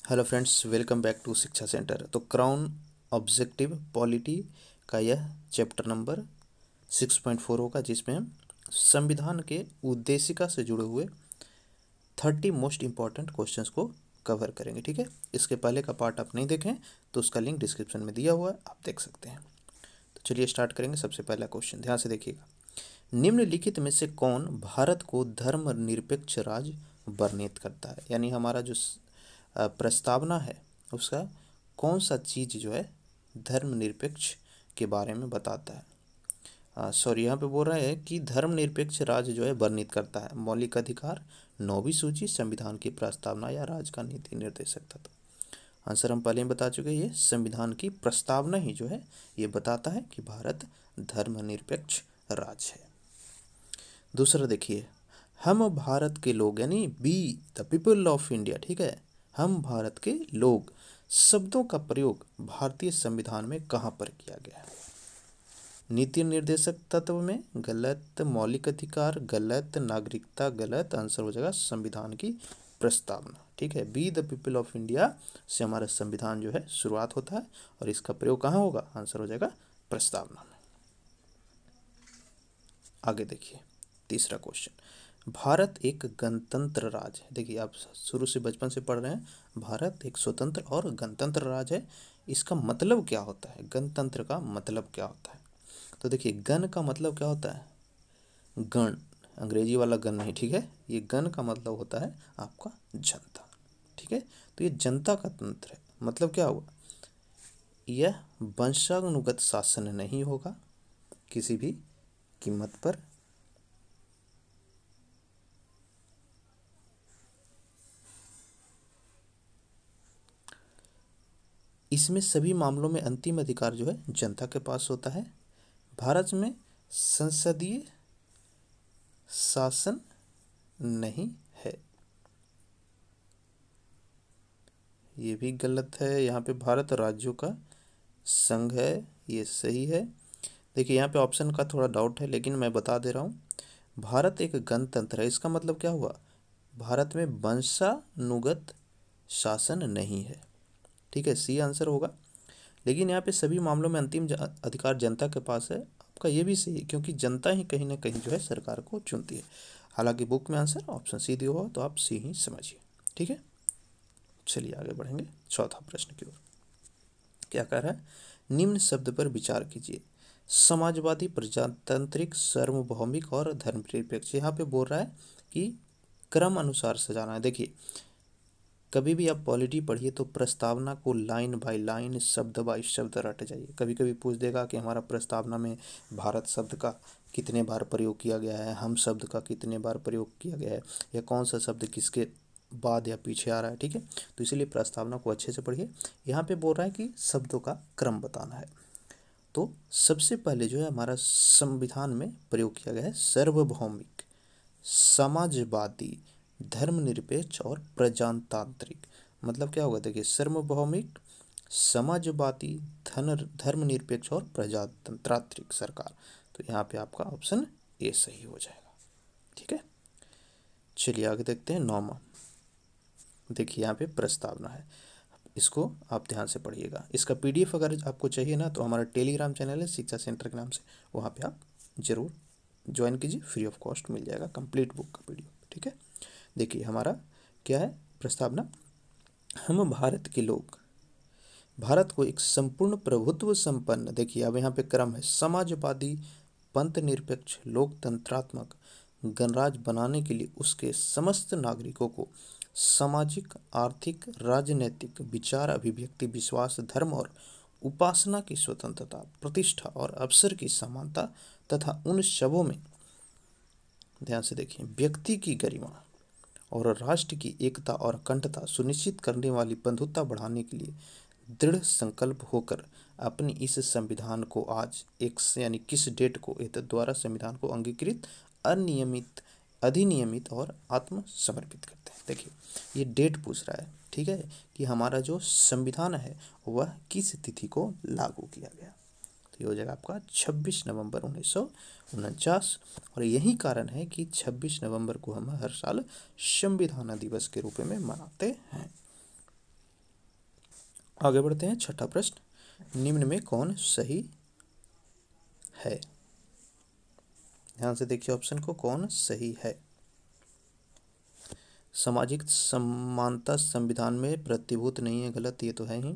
Hello friends, welcome back to Shiksha centre. तो Crown objective polity का यह चैप्टर नंबर 6.4 होगा, जिसमें हम संविधान के उद्देशिका से जुड़े हुए 30 मोस्ट इम्पॉर्टेंट क्वेश्चंस को कवर करेंगे। ठीक है, इसके पहले का पार्ट आप नहीं देखें तो उसका लिंक डिस्क्रिप्शन में दिया हुआ है, आप देख सकते हैं। तो चलिए स्टार्ट करेंगे। सबसे पहला क्वेश्चन ध्यान से देखिएगा। निम्नलिखित में से कौन भारत को धर्मनिरपेक्ष राज्य वर्णित करता है? यानी हमारा जो प्रस्तावना है उसका कौन सा चीज़ जो है धर्मनिरपेक्ष के बारे में बताता है। सॉरी, यहाँ पे बोल रहा है कि धर्मनिरपेक्ष राज्य जो है वर्णित करता है। मौलिक अधिकार, 9वीं सूची, संविधान की प्रस्तावना या राज्य का नीति निर्देशक तत्व। आंसर हम पहले ही बता चुके हैं, ये संविधान की प्रस्तावना ही जो है ये बताता है कि भारत धर्मनिरपेक्ष राज्य है। दूसरा देखिए, हम भारत के लोग यानी be the people of India, ठीक है, हम भारत के लोग शब्दों का प्रयोग भारतीय संविधान में कहाँ पर किया गया है? नीति निर्देशक तत्व में गलत, मौलिक अधिकार गलत, नागरिकता गलत। आंसर हो जाएगा संविधान की प्रस्तावना। ठीक है, be the people of India से हमारा संविधान जो है शुरुआत होता है और इसका प्रयोग कहाँ होगा? आंसर हो जाएगा प्रस्तावना में। आगे देखिए तीसरा क्वेश्चन, भारत एक गणतंत्र राज्य है। देखिए आप शुरू से बचपन से पढ़ रहे हैं, भारत एक स्वतंत्र और गणतंत्र राज्य है। इसका मतलब क्या होता है? गणतंत्र का मतलब क्या होता है? तो देखिए, गण का मतलब क्या होता है? गण, अंग्रेजी वाला गण नहीं, ठीक है। ये गण का मतलब होता है आपका जनता। ठीक है, तो ये जनता का तंत्र है। मतलब क्या हुआ? यह वंशानुगत शासन नहीं होगा किसी भी कीमत पर। इसमें सभी मामलों में अंतिम अधिकार जो है जनता के पास होता है। भारत में संसदीय शासन नहीं है, ये भी गलत है। यहाँ पे भारत राज्यों का संघ है, ये सही है। देखिए यहाँ पे ऑप्शन का थोड़ा डाउट है, लेकिन मैं बता दे रहा हूँ। भारत एक गणतंत्र है, इसका मतलब क्या हुआ? भारत में वंशानुगत शासन नहीं है। ठीक है, सी आंसर होगा। लेकिन यहाँ पे सभी मामलों में अंतिम अधिकार जनता के पास है, आपका ये भी सही है, क्योंकि जनता ही कहीं ना कहीं जो है सरकार को चुनती है। हालांकि बुक में आंसर ऑप्शन सी दिया हुआ, तो आप सी ही समझिए। ठीक है, चलिए आगे बढ़ेंगे चौथा प्रश्न की ओर। क्या कह रहा है? निम्न शब्द पर विचार कीजिए। समाजवादी, प्रजातांत्रिक, सार्वभौमिक और धर्मनिरपेक्ष। यहाँ पे बोल रहा है कि क्रम अनुसार सजाना है। देखिए कभी भी आप पॉलिटी पढ़िए तो प्रस्तावना को लाइन बाय लाइन, शब्द बाय शब्द रट जाइए। कभी कभी पूछ देगा कि हमारा प्रस्तावना में भारत शब्द का कितने बार प्रयोग किया गया है, हम शब्द का कितने बार प्रयोग किया गया है, या कौन सा शब्द किसके बाद या पीछे आ रहा है। ठीक है, तो इसीलिए प्रस्तावना को अच्छे से पढ़िए। यहाँ पे बोल रहा है कि शब्दों का क्रम बताना है। तो सबसे पहले जो है हमारा संविधान में प्रयोग किया गया है सार्वभौमिक, समाजवादी, धर्मनिरपेक्ष और प्रजातांत्रिक। मतलब क्या होगा? देखिए सार्वभौमिक, समाजवादी, धर्मनिरपेक्ष और प्रजातांत्रिक सरकार। तो यहाँ पे आपका ऑप्शन ए सही हो जाएगा। ठीक है, चलिए आगे देखते हैं नौमा। देखिए यहाँ पे प्रस्तावना है, इसको आप ध्यान से पढ़िएगा। इसका पीडीएफ अगर आपको चाहिए ना, तो हमारा टेलीग्राम चैनल है शिक्षा सेंटर के नाम से, वहाँ पे आप जरूर ज्वाइन कीजिए, फ्री ऑफ कॉस्ट मिल जाएगा कंप्लीट बुक का पीडीएफ। ठीक है, देखिए हमारा क्या है प्रस्तावना। हम भारत के लोग भारत को एक संपूर्ण प्रभुत्व संपन्न, देखिए अब यहाँ पे क्रम है, समाजवादी, पंथ निरपेक्ष, लोकतंत्रात्मक गणराज्य बनाने के लिए उसके समस्त नागरिकों को सामाजिक, आर्थिक, राजनैतिक, विचार, अभिव्यक्ति, विश्वास, धर्म और उपासना की स्वतंत्रता, प्रतिष्ठा और अवसर की समानता तथा उन सबों में, ध्यान से देखिए, व्यक्ति की गरिमा और राष्ट्र की एकता और अखंडता सुनिश्चित करने वाली बंधुता बढ़ाने के लिए दृढ़ संकल्प होकर अपनी इस संविधान को आज एक यानी किस डेट को द्वारा संविधान को अंगीकृत, अनियमित, अधिनियमित और आत्मसमर्पित करते हैं। देखिए ये डेट पूछ रहा है, ठीक है, कि हमारा जो संविधान है वह किस तिथि को लागू किया गया। तो ये हो जाएगा आपका 26 नवंबर 1949। और यही कारण है कि 26 नवंबर को हम हर साल संविधान दिवस के रूप में मनाते हैं। आगे बढ़ते हैं। छठा प्रश्न, निम्न में कौन सही है? ध्यान से देखिए ऑप्शन को, कौन सही है? सामाजिक समानता संविधान में प्रतिभूत नहीं है, गलत, ये तो है ही।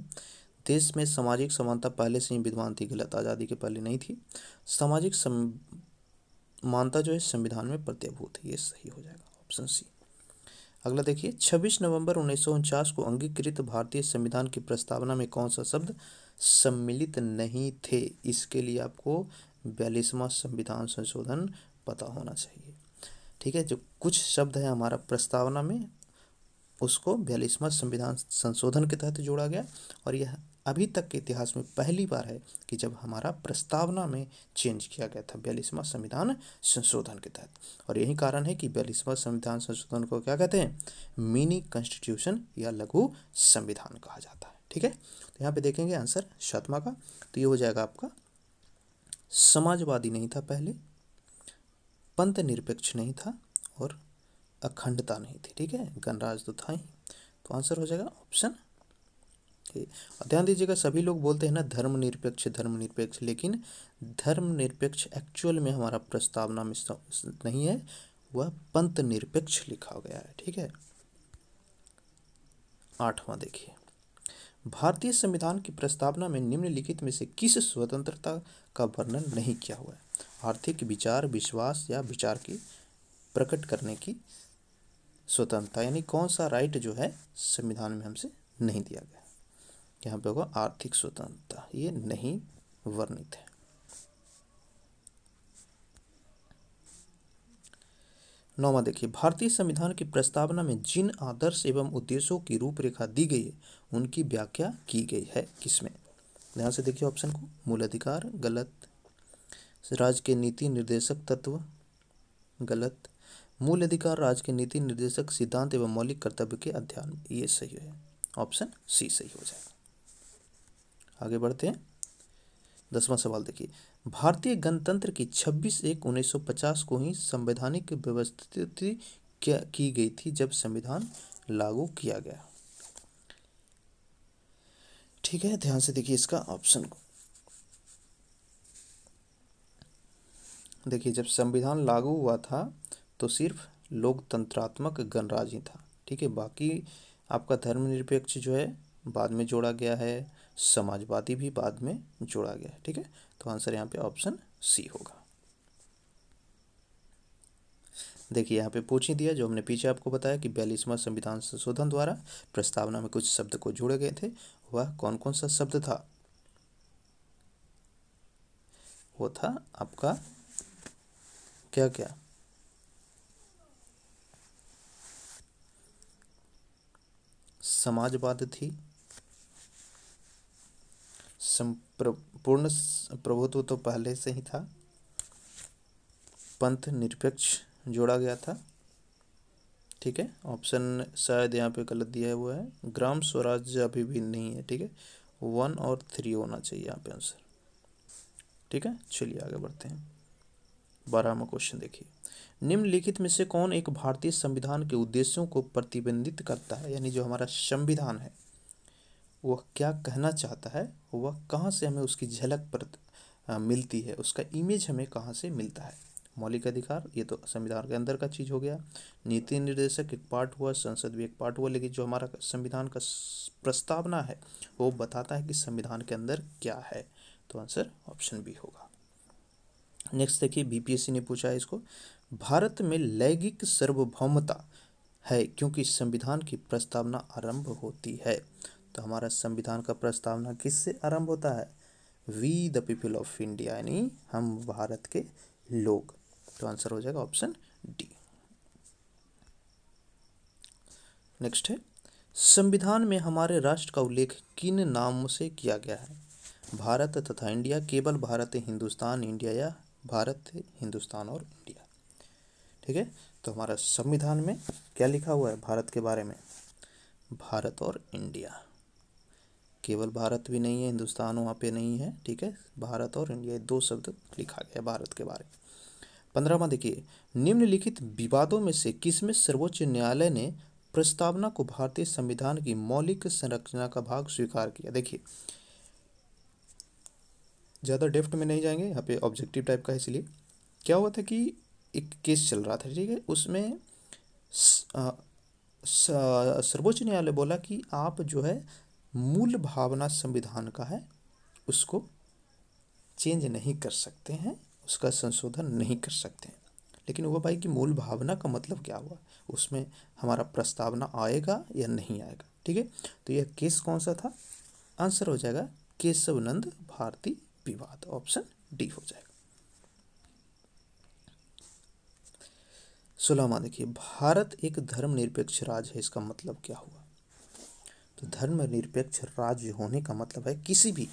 देश में सामाजिक समानता पहले से ही विद्यमान थी, गलत, आज़ादी के पहले नहीं थी। सामाजिक समानता जो है संविधान में प्रत्यभूत है, ये सही हो जाएगा, ऑप्शन सी। अगला देखिए, 26 नवंबर 1949 को अंगीकृत भारतीय संविधान की प्रस्तावना में कौन सा शब्द सम्मिलित नहीं थे? इसके लिए आपको 42वां संविधान संशोधन पता होना चाहिए। ठीक है, जो कुछ शब्द है हमारा प्रस्तावना में, उसको 42वां संविधान संशोधन के तहत जोड़ा गया, और यह अभी तक के इतिहास में पहली बार है कि जब हमारा प्रस्तावना में चेंज किया गया था 42वां संविधान संशोधन के तहत। और यही कारण है कि 42वां संविधान संशोधन को क्या कहते हैं? मिनी कॉन्स्टिट्यूशन या लघु संविधान कहा जाता है। ठीक है, तो यहाँ पे देखेंगे आंसर 7वां का, तो ये हो जाएगा आपका, समाजवादी नहीं था पहले, पंथ निरपेक्ष नहीं था, और अखंडता नहीं थी। ठीक है, गणराज्य तो था ही, तो आंसर हो जाएगा ऑप्शन ए। ध्यान दीजिएगा, सभी लोग बोलते हैं ना धर्मनिरपेक्ष, लेकिन धर्मनिरपेक्ष एक्चुअल में हमारा प्रस्तावना में नहीं है, वह पंथ निरपेक्ष लिखा गया है। ठीक है, 8वां देखिए, भारतीय संविधान की प्रस्तावना में निम्नलिखित में से किस स्वतंत्रता का वर्णन नहीं किया हुआ है? आर्थिक, विचार, विश्वास या विचार की प्रकट करने की स्वतंत्रता, यानी कौन सा राइट जो है संविधान में हमसे नहीं दिया गया? यहाँ पे होगा आर्थिक स्वतंत्रता, ये नहीं वर्णित है। 9वां देखिए, भारतीय संविधान की प्रस्तावना में जिन आदर्श एवं उद्देश्यों की रूपरेखा दी गई है, उनकी व्याख्या की गई है किसमें? ध्यान से देखिए ऑप्शन को, मूल अधिकार, गलत, राज्य के नीति निर्देशक तत्व, गलत, मूल अधिकार, राज्य के नीति निर्देशक सिद्धांत एवं मौलिक कर्तव्य के अध्ययन, ये सही है, ऑप्शन सी सही हो जाएगा। आगे बढ़ते हैं। 10वां सवाल देखिए, भारतीय गणतंत्र की 26/1/1950 को ही संवैधानिक व्यवस्थिति की गई थी जब संविधान लागू किया गया। ठीक है, ध्यान से देखिए इसका ऑप्शन को, देखिए जब संविधान लागू हुआ था तो सिर्फ लोकतंत्रात्मक गणराज्य ही था। ठीक है, बाकी आपका धर्मनिरपेक्ष जो है बाद में जोड़ा गया है, समाजवादी भी बाद में जोड़ा गया है। ठीक है, तो आंसर यहाँ पे ऑप्शन सी होगा। देखिए यहाँ पे पूछ ही दिया, जो हमने पीछे आपको बताया कि 42वां संविधान संशोधन द्वारा प्रस्तावना में कुछ शब्द को जोड़े गए थे, वह कौन कौन सा शब्द था? वो था आपका क्या क्या? समाजवाद थी, पूर्ण प्रभुत्व तो पहले से ही था, पंथ निरपेक्ष जोड़ा गया था। ठीक है, ऑप्शन शायद यहाँ पे गलत दिया है, वो है ग्राम स्वराज्य अभी भी नहीं है। ठीक है, 1 और 3 होना चाहिए यहाँ पे आंसर। ठीक है, चलिए आगे बढ़ते हैं। 12वां क्वेश्चन देखिए, निम्नलिखित में से कौन एक भारतीय संविधान के उद्देश्यों को प्रतिबंधित करता है? यानी जो हमारा संविधान है वह क्या कहना चाहता है, वह कहाँ से हमें उसकी झलक मिलती है, उसका इमेज हमें कहाँ से मिलता है? मौलिक अधिकार, ये तो संविधान के अंदर का चीज हो गया, नीति निर्देशक एक पार्ट हुआ, संसद भी एक पार्ट हुआ, लेकिन जो हमारा संविधान का प्रस्तावना है वो बताता है कि संविधान के अंदर क्या है, तो आंसर ऑप्शन बी होगा। नेक्स्ट देखिए, बीपीएससी ने पूछा है इसको, भारत में लैंगिक सार्वभौमता है क्योंकि संविधान की प्रस्तावना आरंभ होती है। तो हमारा संविधान का प्रस्तावना किससे आरंभ होता है? We the people of India, यानी हम भारत के लोग, तो आंसर हो जाएगा ऑप्शन डी। नेक्स्ट है, संविधान में हमारे राष्ट्र का उल्लेख किन नामों से किया गया है? भारत तथा इंडिया, केवल भारत, हिंदुस्तान, इंडिया, या भारत, हिंदुस्तान और इंडिया। ठीक है, तो हमारा संविधान में क्या लिखा हुआ है भारत के बारे में? भारत और इंडिया, केवल भारत भी नहीं है, हिंदुस्तान वहाँ पे नहीं है। ठीक है, भारत और इंडिया, 2 शब्द लिखा गया भारत के बारे में। 15वां देखिए, निम्नलिखित विवादों में से किसमें सर्वोच्च न्यायालय ने प्रस्तावना को भारतीय संविधान की मौलिक संरचना का भाग स्वीकार किया। देखिए ज़्यादा डेप्थ में नहीं जाएंगे, यहाँ पे ऑब्जेक्टिव टाइप का है। इसलिए क्या हुआ था कि एक केस चल रहा था, ठीक है, उसमें सर्वोच्च न्यायालय बोला कि आप जो है मूल भावना संविधान का है उसको चेंज नहीं कर सकते हैं, उसका संशोधन नहीं कर सकते हैं। लेकिन वो भाई कि मूल भावना का मतलब क्या हुआ, उसमें हमारा प्रस्तावना आएगा या नहीं आएगा, ठीक है। तो यह केस कौन सा था? आंसर हो जाएगा केशवनंद भारती विवाद, ऑप्शन डी हो जाएगा। 16वां देखिए, भारत एक धर्मनिरपेक्ष राज्य है, इसका मतलब क्या हुआ? तो धर्मनिरपेक्ष राज्य होने का मतलब है किसी भी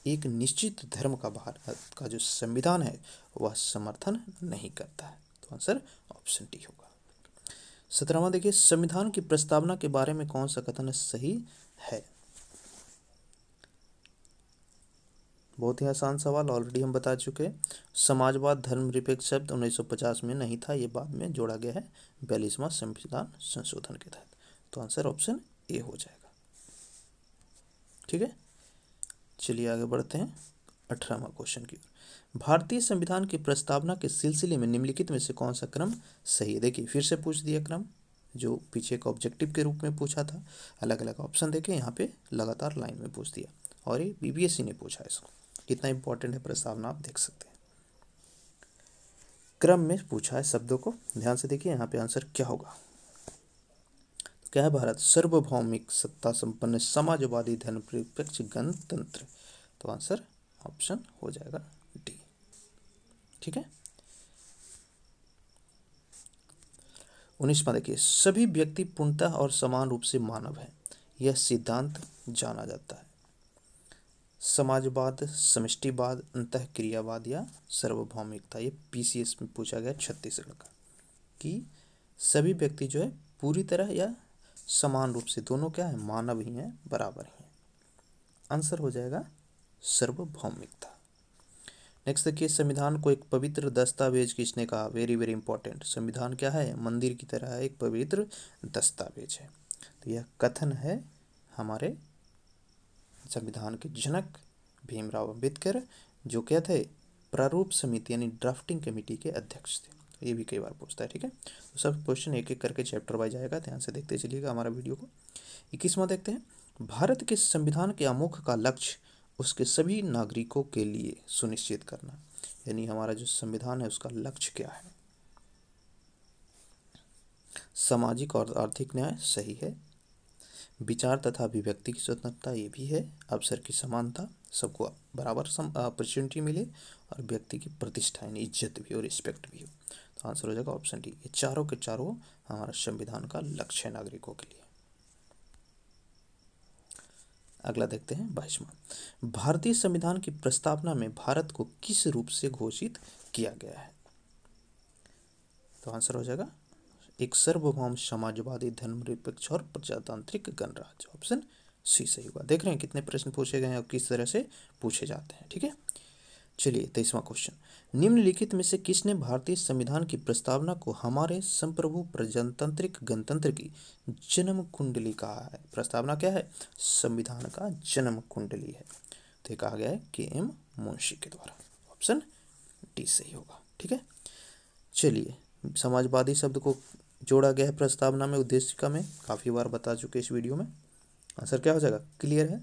एक निश्चित धर्म का भारत का जो संविधान है वह समर्थन नहीं करता है। तो आंसर ऑप्शन डी होगा। 17वां देखिए, संविधान की प्रस्तावना के बारे में कौन सा कथन सही है? बहुत ही आसान सवाल, ऑलरेडी हम बता चुके हैं। समाजवाद धर्मनिरपेक्ष शब्द 1950 में नहीं था, ये बाद में जोड़ा गया है 42वां संविधान संशोधन के तहत। तो आंसर ऑप्शन ए हो जाएगा, ठीक है। चलिए आगे बढ़ते हैं 18वां क्वेश्चन की ओर। भारतीय संविधान की प्रस्तावना के सिलसिले में निम्नलिखित में से कौन सा क्रम सही है? देखिए फिर से पूछ दिया क्रम, जो पीछे एक ऑब्जेक्टिव के रूप में पूछा था, अलग अलग ऑप्शन देके यहाँ पे लगातार लाइन में पूछ दिया, और ये बीबीएससी ने पूछा है इसको। कितना इंपॉर्टेंट है प्रस्तावना आप देख सकते हैं। क्रम में पूछा है शब्दों को, ध्यान से देखिए यहाँ पे आंसर क्या होगा। तो क्या है? भारत सार्वभौमिक सत्ता संपन्न समाजवादी धर्मनिरपेक्ष गणतंत्र। तो आंसर ऑप्शन हो जाएगा डी, ठीक है। 19वां देखिए, सभी व्यक्ति पूर्णतः और समान रूप से मानव है, यह सिद्धांत जाना जाता है। समाजवाद, समष्टिवाद, अंतःक्रियावाद या सार्वभौमिकता। ये पीसीएस में पूछा गया छत्तीसगढ़ का, कि सभी व्यक्ति जो है पूरी तरह या समान रूप से, दोनों क्या है? मानव ही हैं, बराबर ही हैं। आंसर हो जाएगा सार्वभौमिकता। नेक्स्ट देखिए, संविधान को एक पवित्र दस्तावेज किसने कहा? Very very important. संविधान क्या है? मंदिर की तरह है, एक पवित्र दस्तावेज है। तो यह कथन है हमारे संविधान के जनक भीमराव अंबेडकर, जो क्या थे? प्रारूप समिति यानी ड्राफ्टिंग कमेटी के अध्यक्ष थे। ये भी कई बार पूछता है, ठीक है। तो सब क्वेश्चन एक एक करके चैप्टर वाइज आएगा, ध्यान से देखते चलिएगा हमारा वीडियो को। 21वां देखते हैं, भारत के संविधान के आमुख का लक्ष्य उसके सभी नागरिकों के लिए सुनिश्चित करना, यानी हमारा जो संविधान है उसका लक्ष्य क्या है? सामाजिक और आर्थिक न्याय, सही है। विचार तथा अभिव्यक्ति की स्वतंत्रता, ये भी है। अवसर की समानता, सबको बराबर अपॉर्चुनिटी मिले, और व्यक्ति की प्रतिष्ठा यानी इज्जत भी और रिस्पेक्ट भी हो। तो आंसर हो जाएगा ऑप्शन डी। ये चारों के चारों हमारा संविधान का लक्ष्य है नागरिकों के लिए। अगला देखते हैं 22वां, भारतीय संविधान की प्रस्तावना में भारत को किस रूप से घोषित किया गया है? तो आंसर हो जाएगा एक सार्वभौम समाजवादी धर्मनिरपेक्ष और प्रजातांत्रिक गणराज्य, ऑप्शन सी सही होगा। देख रहे हैं कितने प्रश्न पूछे गए हैं और किस तरह से पूछे जाते हैं, ठीक है। चलिए 23वां क्वेश्चन, निम्नलिखित में से किसने भारतीय संविधान की प्रस्तावना को हमारे संप्रभु प्रजातांत्रिक गणतंत्र की जन्म कुंडली कहा है? प्रस्तावना क्या है? संविधान का जन्म कुंडली है। तो ये कहा गया है के.एम. मुंशी के द्वारा, ऑप्शन डी सही होगा, ठीक है। चलिए, समाजवादी शब्द को जोड़ा गया है प्रस्तावना में, उद्देशिका में, काफ़ी बार बता चुके इस वीडियो में। आंसर क्या हो जाएगा? क्लियर है,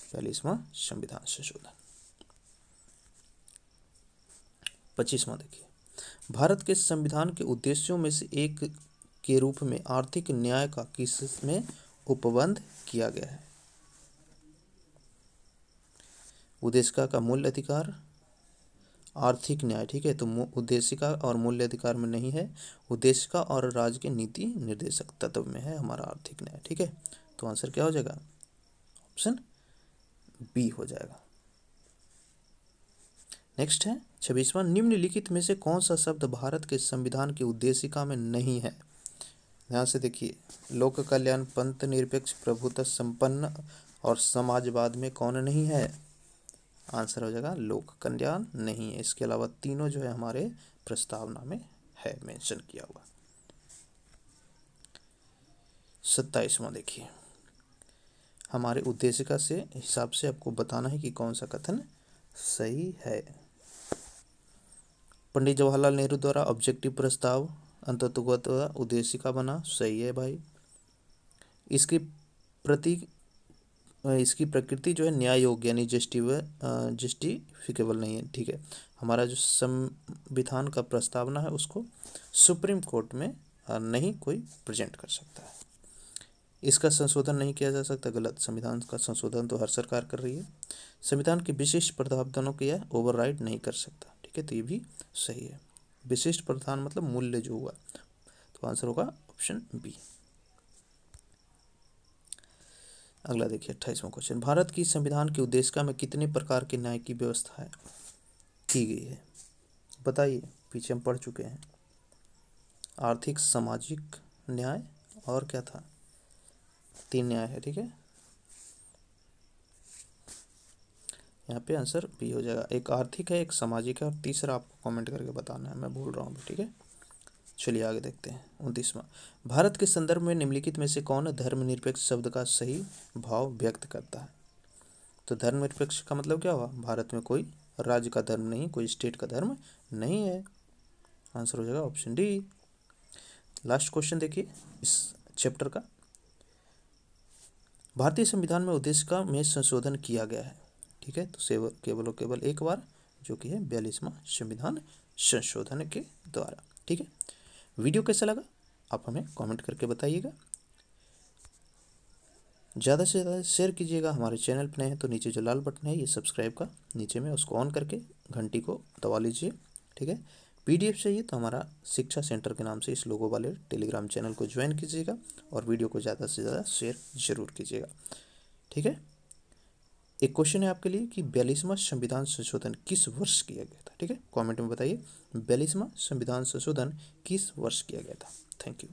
42वां संविधान संशोधन। 25वां देखिए, भारत के संविधान के उद्देश्यों में से एक के रूप में आर्थिक न्याय का किसमें उपबंध किया गया है? उद्देशिका का मूल्य अधिकार, आर्थिक न्याय, ठीक है। तो उद्देशिका और मूल्य अधिकार में नहीं है, उद्देशिका और राज्य के नीति निर्देशक तत्व में है हमारा आर्थिक न्याय, ठीक है। तो आंसर क्या हो जाएगा? ऑप्शन बी हो जाएगा। नेक्स्ट है 26वां, निम्नलिखित में से कौन सा शब्द भारत के संविधान की उद्देशिका में नहीं है? ध्यान से देखिए, लोक कल्याण, पंथ निरपेक्ष, प्रभुत्व संपन्न और समाजवाद में कौन नहीं है? आंसर हो जाएगा लोक कल्याण नहीं है। इसके अलावा तीनों जो है हमारे प्रस्तावना में है मेंशन किया हुआ। 27वां देखिए, हमारे उद्देशिका से हिसाब से आपको बताना है कि कौन सा कथन सही है। पंडित जवाहरलाल नेहरू द्वारा ऑब्जेक्टिव प्रस्ताव अंतर्गत उद्देशिका बना, सही है भाई। इसकी प्रति इसकी प्रकृति जो है न्याय योग्य यानी जस्टिफिकेबल नहीं है, ठीक है। हमारा जो संविधान का प्रस्तावना है उसको सुप्रीम कोर्ट में नहीं कोई प्रेजेंट कर सकता है। इसका संशोधन नहीं किया जा सकता, गलत। संविधान का संशोधन तो हर सरकार कर रही है। संविधान के विशिष्ट प्रावधानों को यह ओवरराइड नहीं कर सकता, ठीक है, तो ये भी सही है। विशिष्ट प्रावधान मतलब मूल्य जो हुआ, तो आंसर होगा ऑप्शन बी। अगला देखिए 28वां क्वेश्चन, भारत की संविधान की उद्देशिका में कितने प्रकार के न्याय की व्यवस्था की गई है? बताइए, पीछे हम पढ़ चुके हैं। आर्थिक, सामाजिक न्याय और क्या था? 3 न्याय है, ठीक है। यहाँ पे आंसर बी हो जाएगा। एक आर्थिक है, एक सामाजिक है और तीसरा आपको कमेंट करके बताना है, मैं भूल रहा हूँ, ठीक है। चलिए आगे देखते हैं। 29वां, भारत के संदर्भ में निम्नलिखित में से कौन धर्मनिरपेक्ष शब्द का सही भाव व्यक्त करता है? तो धर्मनिरपेक्ष का मतलब क्या हुआ? भारत में कोई राज्य का धर्म नहीं, कोई स्टेट का धर्म नहीं है। आंसर हो जाएगा ऑप्शन डी। लास्ट क्वेश्चन देखिए इस चैप्टर का, भारतीय संविधान में उद्देशिका में संशोधन किया गया है, ठीक है, तो केवल और केवल एक बार, जो कि है 42वां संविधान संशोधन के द्वारा, ठीक है। वीडियो कैसा लगा आप हमें कमेंट करके बताइएगा। ज़्यादा से ज़्यादा शेयर कीजिएगा। हमारे चैनल पर नए हैं तो नीचे जो लाल बटन है ये सब्सक्राइब का, नीचे में उसको ऑन करके घंटी को दबा लीजिए, ठीक है। PDF चाहिए तो हमारा शिक्षा सेंटर के नाम से इस लोगो वाले टेलीग्राम चैनल को ज्वाइन कीजिएगा और वीडियो को ज़्यादा से ज़्यादा शेयर जरूर कीजिएगा, ठीक है। एक क्वेश्चन है आपके लिए कि 42वां संविधान संशोधन किस वर्ष किया गया था, ठीक है। कमेंट में बताइए 42वां संविधान संशोधन किस वर्ष किया गया था। Thank you.